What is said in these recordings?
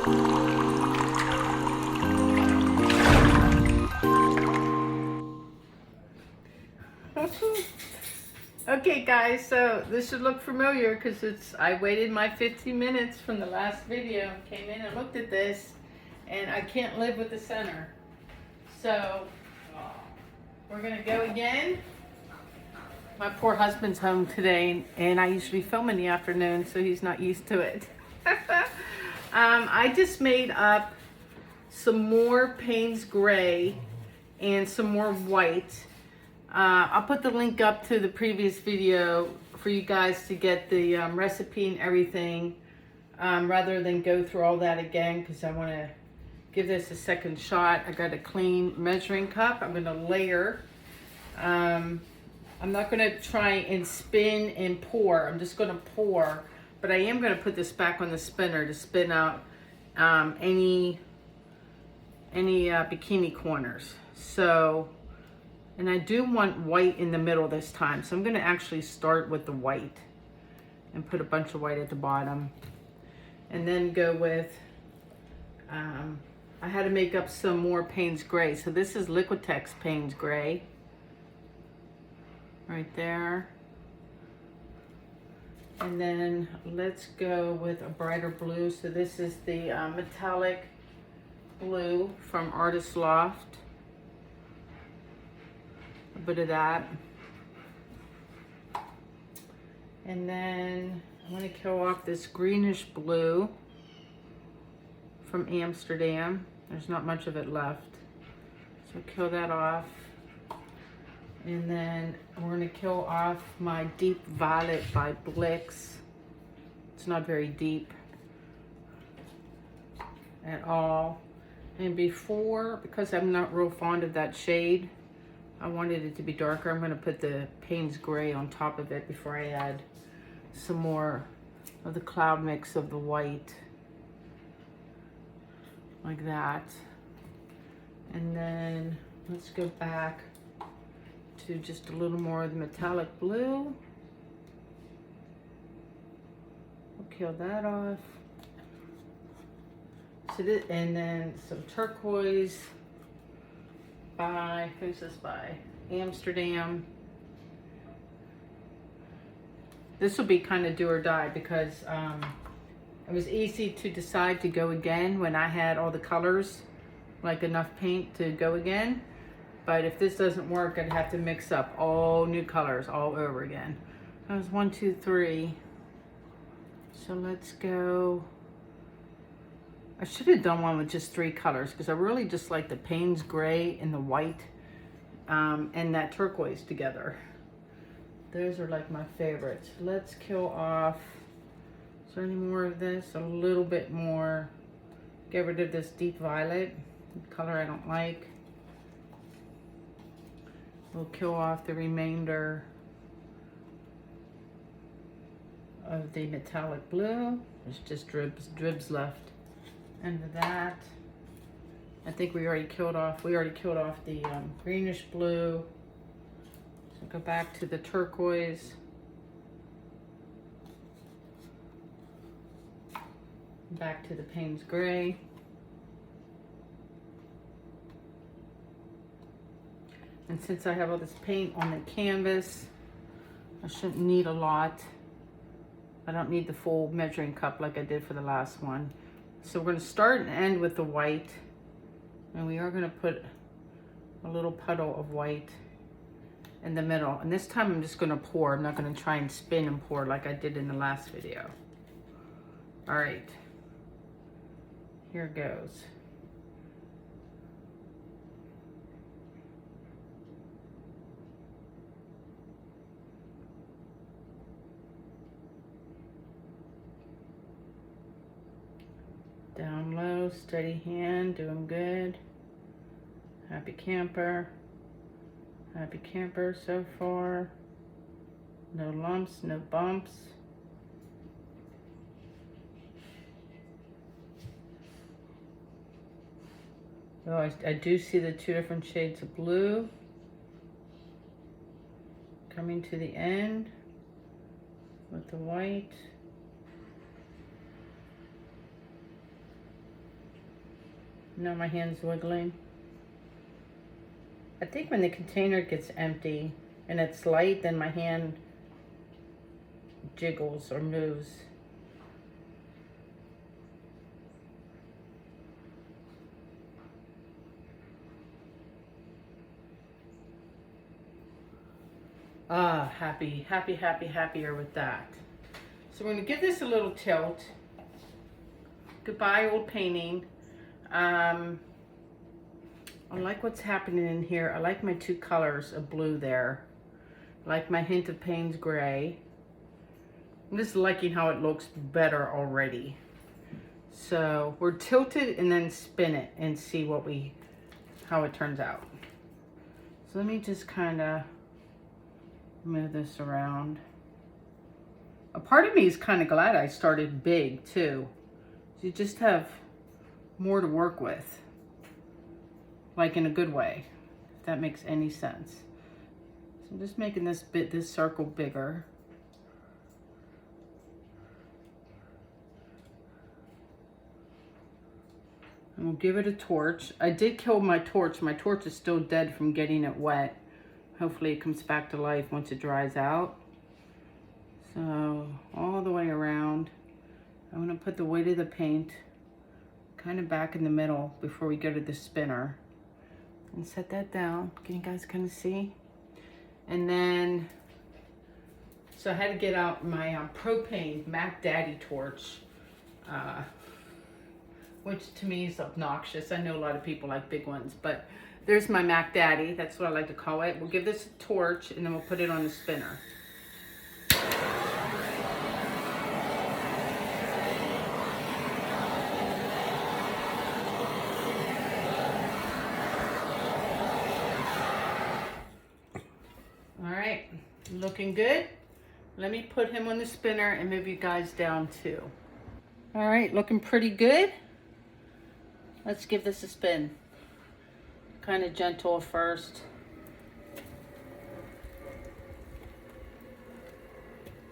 Okay guys, so this should look familiar because I waited my 15 minutes from the last video, came in and looked at this, and I can't live with the center. So we're gonna go again. My poor husband's home today, and I usually film in the afternoon, so he's not used to it. I just made up some more Payne's Gray and some more white. I'll put the link up to the previous video for you guys to get the recipe and everything, rather than go through all that again, because I want to give this a second shot. I got a clean measuring cup. I'm going to layer. I'm not going to try and spin and pour. I'm just going to pour, but I am going to put this back on the spinner to spin out any bikini corners. So, and I do want white in the middle this time, so I'm going to actually start with the white and put a bunch of white at the bottom, and then go with I had to make up some more Payne's Gray. So this is Liquitex Payne's Gray right there. And then let's go with a brighter blue. So this is the metallic blue from Artist Loft. A bit of that. And then I'm going to kill off this greenish blue from Amsterdam. There's not much of it left. So kill that off. And then we're going to kill off my Deep Violet by Blix. It's not very deep at all. And before, because I'm not real fond of that shade, I wanted it to be darker. I'm going to put the Payne's Gray on top of it before I add some more of the cloud mix of the white. Like that. And then let's go back to just a little more of the metallic blue. We'll kill that off. So this, and then some turquoise by, who's this by? Amsterdam. This will be kind of do or die, because it was easy to decide to go again when I had all the colors, like enough paint to go again. But if this doesn't work, I'd have to mix up all new colors all over again. That was 1, 2, 3. So let's go. I should have done one with just 3 colors, because I really just like the Payne's Gray and the white and that turquoise together. Those are like my favorites. Let's kill off. Is there any more of this? A little bit more. Get rid of this deep violet color I don't like. We'll kill off the remainder of the metallic blue. There's just dribs left. And that, I think we already killed off the greenish blue. So go back to the turquoise. Back to the Payne's Gray. And since I have all this paint on the canvas, I shouldn't need a lot. I don't need the full measuring cup like I did for the last one. So we're going to start and end with the white. And we are going to put a little puddle of white in the middle. And this time I'm just going to pour. I'm not going to try and spin and pour like I did in the last video. All right. Here goes. Down low, steady hand, doing good. Happy camper. Happy camper so far. No lumps, no bumps. Oh, I do see the 2 different shades of blue. Coming to the end with the white. Now my hand's wiggling. I think when the container gets empty and it's light, then my hand jiggles or moves. Ah, happier with that. So we're gonna give this a little tilt. Goodbye, old painting. I like what's happening in here. I like my two colors of blue there. I like my hint of Payne's gray. I'm just liking how it looks better already. So we're tilted and then spin it and see how it turns out. So let me just kind of move this around. A part of me is kind of glad I started big too. So you just have more to work with, like in a good way, if that makes any sense. So I'm just making this circle bigger. And we'll give it a torch. I did kill my torch. My torch is still dead from getting it wet. Hopefully it comes back to life once it dries out. So all the way around, I'm gonna put the weight of the paint kind of back in the middle before we go to the spinner. And set that down. Can you guys kind of see? And then, so I had to get out my propane Mac Daddy torch, which to me is obnoxious. I know a lot of people like big ones, but there's my Mac Daddy. That's what I like to call it. We'll give this a torch and then we'll put it on the spinner. All right, looking good. Let me put him on the spinner and move you guys down too. All right, looking pretty good. Let's give this a spin. Kind of gentle first.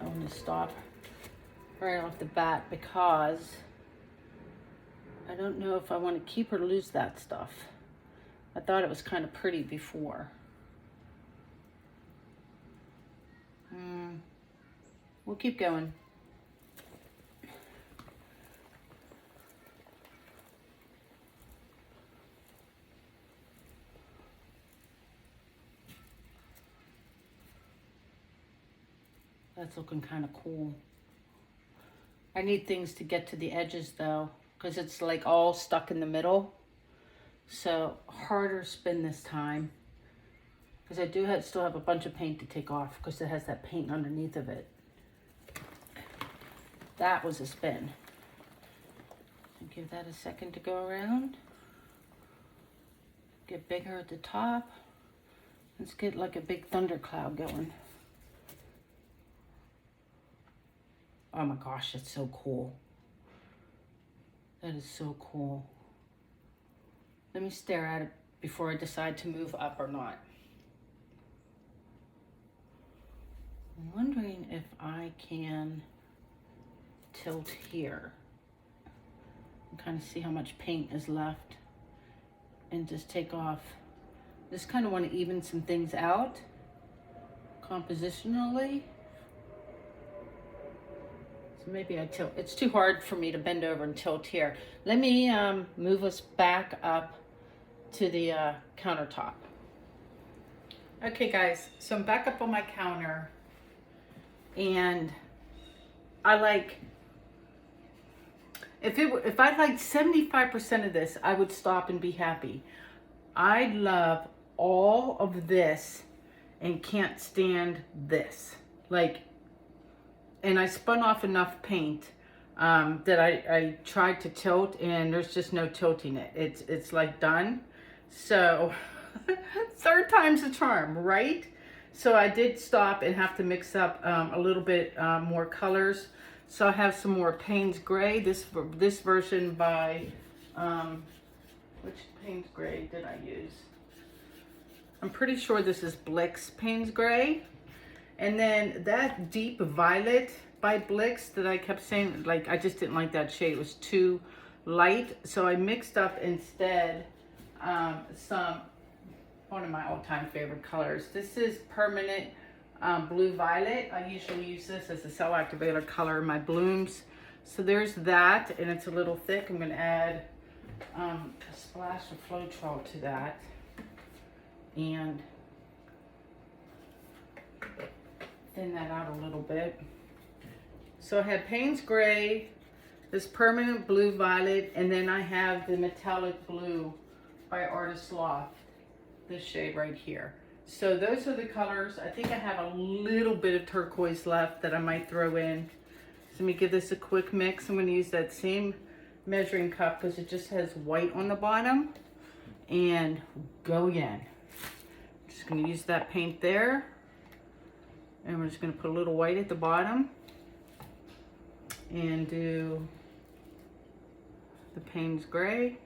I want to stop right off the bat because I don't know if I want to keep or lose that stuff. I thought it was kind of pretty before. We'll keep going. That's looking kind of cool. I need things to get to the edges though, because it's like all stuck in the middle. So harder spin this time. Because I do still have a bunch of paint to take off because it has that paint underneath of it. That was a spin. Give that a second to go around. Get bigger at the top. Let's get like a big thundercloud going. Oh my gosh, that's so cool. That is so cool. Let me stare at it before I decide to move up or not. I'm wondering if I can tilt here and kind of see how much paint is left and just take off. Just kind of want to even some things out compositionally. So maybe I tilt. It's too hard for me to bend over and tilt here. Let me move us back up to the countertop. Okay guys, so I'm back up on my counter and I like, if I liked 75% of this, I would stop and be happy. I love all of this and can't stand this. Like, and I spun off enough paint that I tried to tilt and there's just no tilting it. It's like done. So third time's the charm, right? So I did stop and have to mix up a little bit more colors. So I have some more Payne's Gray. This version by, which Payne's Gray did I use? I'm pretty sure this is Blick's Payne's Gray. And then that deep violet by Blick's that I kept saying, like, I just didn't like that shade. It was too light. So I mixed up instead one of my all-time favorite colors. This is permanent blue violet. I usually use this as a cell activator color in my blooms. So there's that, and it's a little thick. I'm going to add a splash of Floetrol to that, and thin that out a little bit. So I have Payne's Gray, this permanent blue violet, and then I have the metallic blue by Artist Loft, this shade right here. So those are the colors. I think I have a little bit of turquoise left that I might throw in. So let me give this a quick mix. I'm going to use that same measuring cup because it just has white on the bottom, and go again. Just going to use that paint there, and we're just going to put a little white at the bottom and do the Payne's Gray.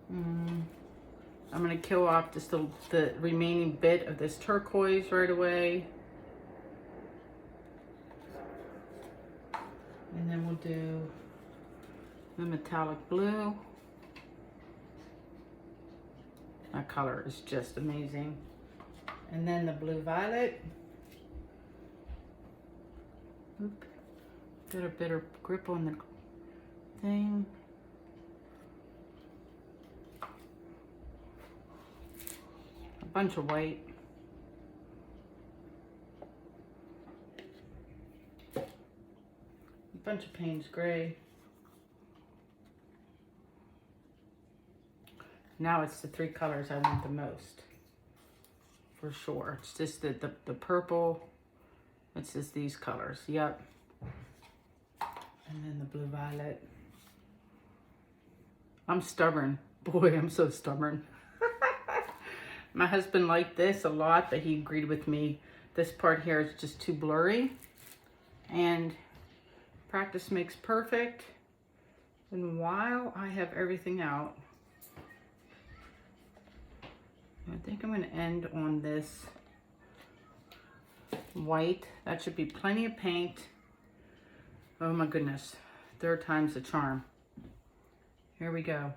I'm going to kill off just the remaining bit of this turquoise right away. And then we'll do the metallic blue. That color is just amazing. And then the blue violet. Oop. Got a better grip on the thing. A bunch of white. A bunch of Payne's Gray. Now it's the three colors I want the most, for sure. It's just the purple. It's just these colors. Yep. And then the blue violet. I'm stubborn. Boy, I'm so stubborn. My husband liked this a lot, but he agreed with me. This part here is just too blurry. And practice makes perfect. And while I have everything out, I think I'm going to end on this white. That should be plenty of paint. Oh my goodness. Third time's the charm. Here we go.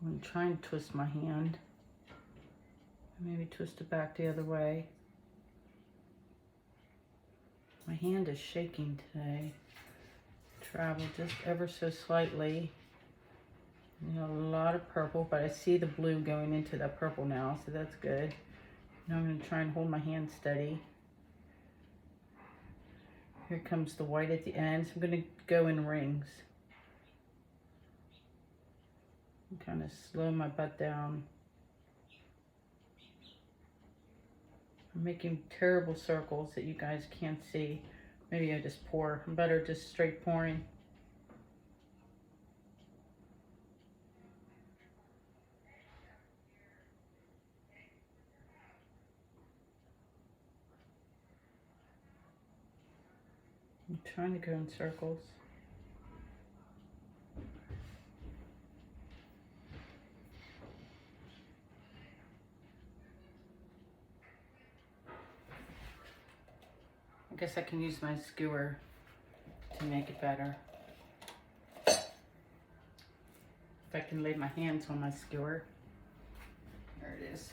I'm going to try and twist my hand. Maybe twist it back the other way. My hand is shaking today. Travel just ever so slightly. You know, a lot of purple, but I see the blue going into that purple now, so that's good. Now I'm going to try and hold my hand steady. Here comes the white at the end, so I'm going to go in rings. And kind of slow my butt down. I'm making terrible circles that you guys can't see. Maybe I just pour. I'm better just straight pouring. I'm trying to go in circles. I guess I can use my skewer to make it better. If I can lay my hands on my skewer. There it is.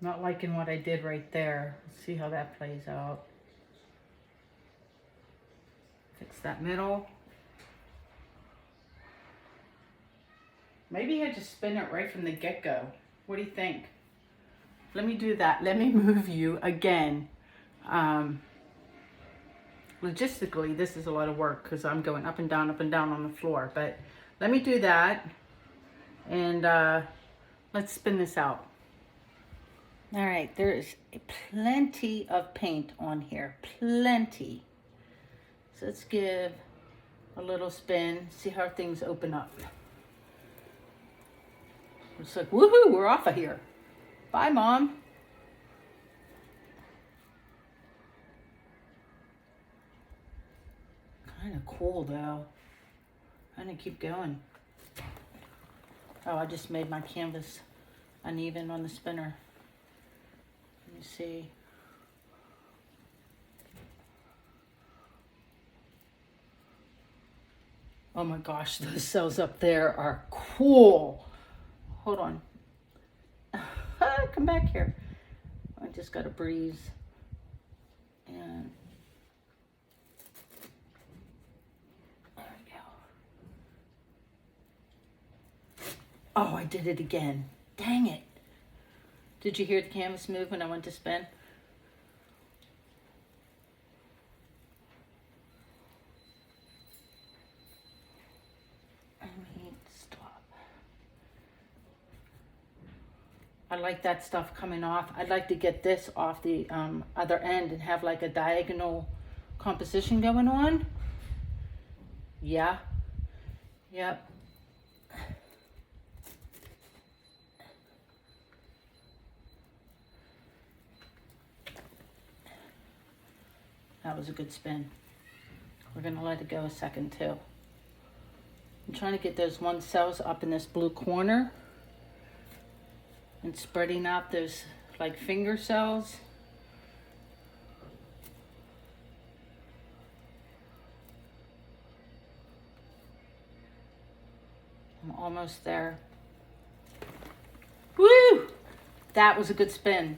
Not liking what I did right there. Let's see how that plays out. Fix that middle. Maybe I just spin it right from the get-go. What do you think? Let me do that. Let me move you again. Logistically, this is a lot of work because I'm going up and down on the floor. But let me do that. And let's spin this out. All right, there is plenty of paint on here. Plenty. So let's give a little spin. See how things open up. It's like, woohoo, we're off of here. Bye, Mom. Kind of cool, though. I'm gonna keep going. Oh, I just made my canvas uneven on the spinner. Let me see. Oh my gosh, those cells up there are cool. Hold on. Come back here. I just got a breeze. And there we go. Oh, I did it again. Dang it. Did you hear the canvas move when I went to spin? Stop. I like that stuff coming off. I'd like to get this off the other end and have like a diagonal composition going on. Yeah. Yep. That was a good spin. We're gonna let it go a second too. I'm trying to get those one cells up in this blue corner and spreading out those like finger cells. I'm almost there. Woo! That was a good spin.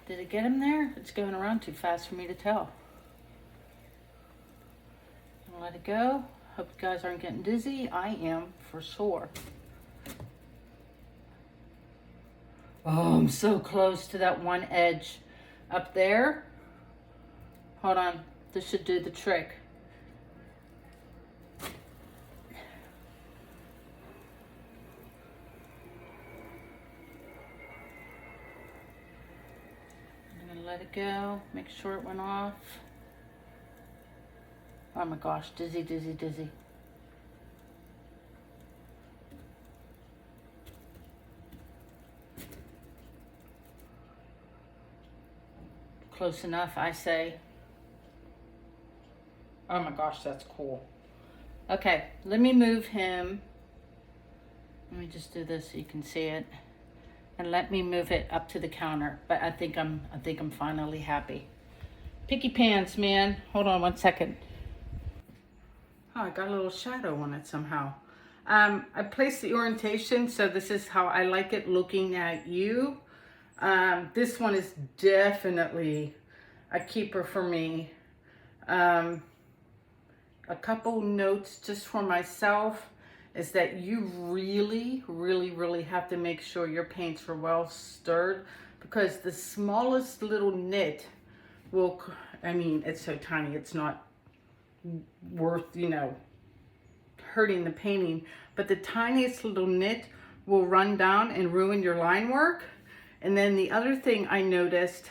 Did it get him there? It's going around too fast for me to tell. I'll let it go. Hope you guys aren't getting dizzy. I am for sure. Oh, I'm so close to that one edge up there. Hold on. This should do the trick. Let it go, make sure it went off. Oh my gosh, dizzy, dizzy, dizzy. Close enough, I say. Oh my gosh, that's cool. Okay, let me move him. Let me just do this so you can see it. And let me move it up to the counter. But I think I'm finally happy. Picky pants, man. Hold on one second. Oh, I got a little shadow on it somehow. I placed the orientation, so this is how I like it looking at you. This one is definitely a keeper for me. A couple notes just for myself is that you really have to make sure your paints are well stirred, because the smallest little nit will, I mean, it's so tiny, it's not worth, you know, hurting the painting, but the tiniest little nit will run down and ruin your line work. And then the other thing I noticed,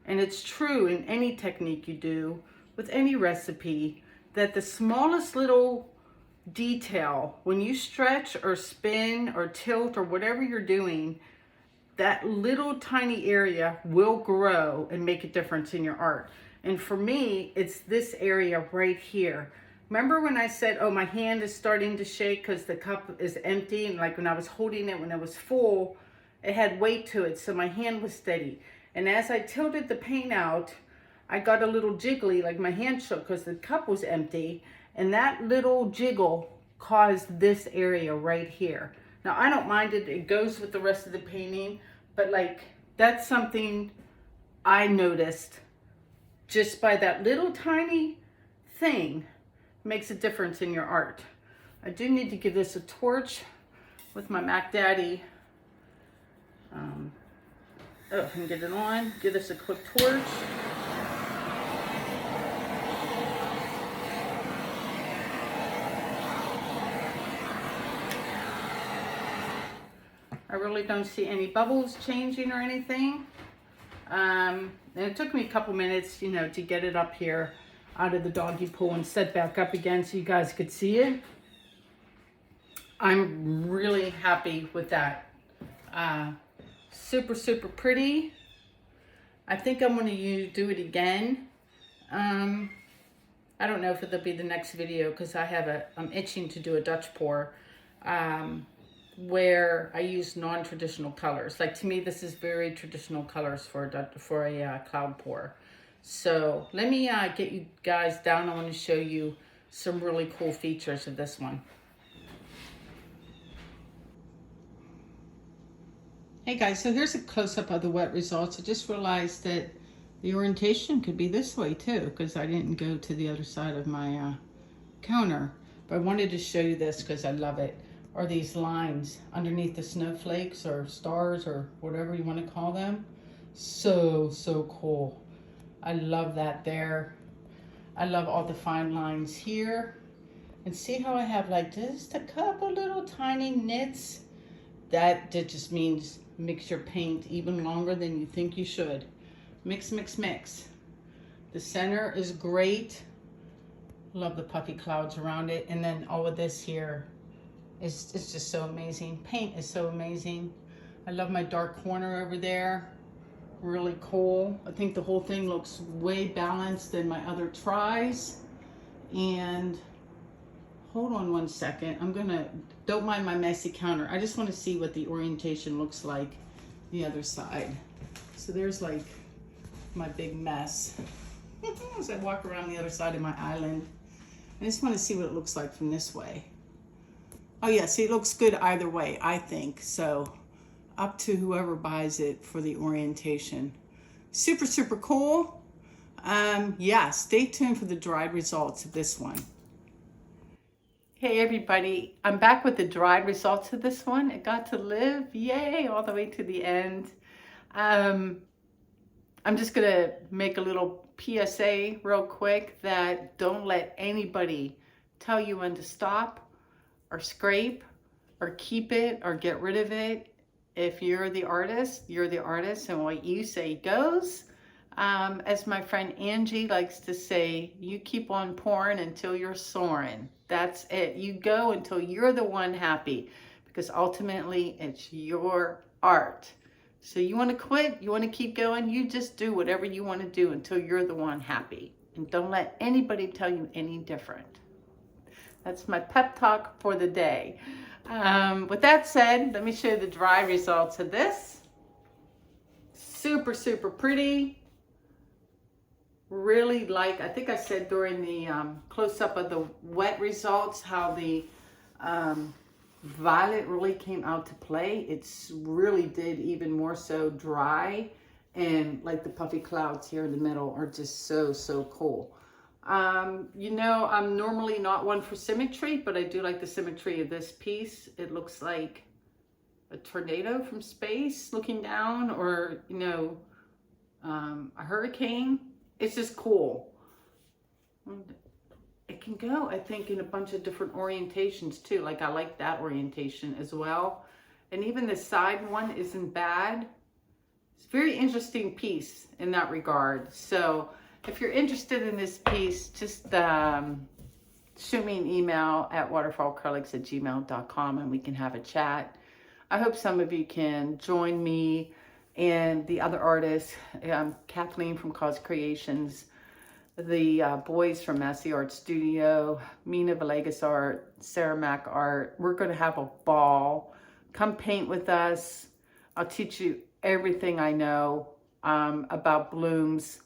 and it's true in any technique you do, with any recipe, that the smallest little detail, when you stretch or spin or tilt or whatever you're doing, that little tiny area will grow and make a difference in your art. And for me, it's this area right here. Remember when I said, oh, my hand is starting to shake because the cup is empty, and like when I was holding it, when it was full, it had weight to it, so my hand was steady. And as I tilted the paint out, I got a little jiggly, like my hand shook because the cup was empty. And that little jiggle caused this area right here. Now, I don't mind it. It goes with the rest of the painting. But, like, that's something I noticed just by that little tiny thing makes a difference in your art. I do need to give this a torch with my Mac Daddy. Oh, I can get it on. Give this a quick torch. I really don't see any bubbles changing or anything. And it took me a couple minutes, you know, to get it up here out of the doggy pool and set back up again so you guys could see it. I'm really happy with that. Super pretty. I think I'm going to do it again. I don't know if it'll be the next video because I'm itching to do a Dutch pour. where I use non-traditional colors. Like to me, this is very traditional colors for a cloud pour. So let me get you guys down. I want to show you some really cool features of this one. Hey guys, so here's a close-up of the wet results. I just realized that the orientation could be this way too, because I didn't go to the other side of my counter. But I wanted to show you this because I love it. Are these lines underneath the snowflakes or stars or whatever you want to call them. So cool. I love that there. I love all the fine lines here. And see how I have like just a couple little tiny nits? That just means mix your paint even longer than you think you should. Mix, mix, mix. The center is great. Love the puffy clouds around it. And then all of this here is just so amazing. Paint is so amazing. I love my dark corner over there. Really cool. I think the whole thing looks way balanced than my other tries. And hold on one second. Don't mind my messy counter. I just want to see what the orientation looks like the other side. So there's like my big mess as I walk around the other side of my island. I just want to see what it looks like from this way. Oh yeah, see, it looks good either way, I think. So up to whoever buys it for the orientation. Super, super cool. Yeah, stay tuned for the dried results of this one. Hey everybody, I'm back with the dried results of this one. It got to live, yay, all the way to the end. I'm just gonna make a little PSA real quick that don't let anybody tell you when to stop or scrape or keep it or get rid of it. If you're the artist and what you say goes. As my friend Angie likes to say, you keep on pouring until you're soaring. That's it. You go until you're the one happy, because ultimately it's your art. So you want to quit, you want to keep going, you just do whatever you want to do until you're the one happy. And don't let anybody tell you any different. That's my pep talk for the day. With that said, let me show you the dry results of this. Super, super pretty. Really like, I think I said during the close-up of the wet results, how the violet really came out to play. It's really did even more so dry, and like the puffy clouds here in the middle are just so cool. You know, I'm normally not one for symmetry, but I do like the symmetry of this piece. It looks like a tornado from space looking down, or, you know, a hurricane. It's just cool. It can go, I think, in a bunch of different orientations too. Like I like that orientation as well. And even the side one isn't bad. It's a very interesting piece in that regard. So if you're interested in this piece, just shoot me an email at waterfallacrylics@gmail.com and we can have a chat. I hope some of you can join me and the other artists, Kathleen from Cause Creations, the boys from Massey Art Studio, Mina Villegas Art, Sarah Mack Art. We're going to have a ball. Come paint with us. I'll teach you everything I know about blooms.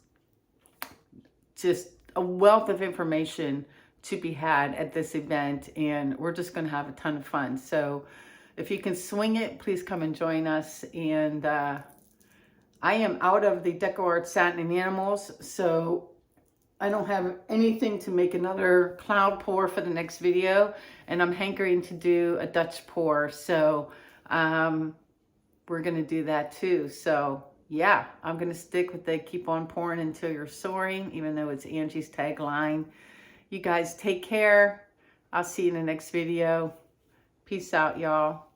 Just a wealth of information to be had at this event, and we're just going to have a ton of fun. So if you can swing it, please come and join us. And I am out of the DecoArt satin and animals, so I don't have anything to make another cloud pour for the next video, and I'm hankering to do a Dutch pour, so we're gonna do that too. So yeah, I'm gonna stick with the keep on pouring until you're soaring, even though it's Angie's tagline. You guys take care. I'll see you in the next video. Peace out, y'all.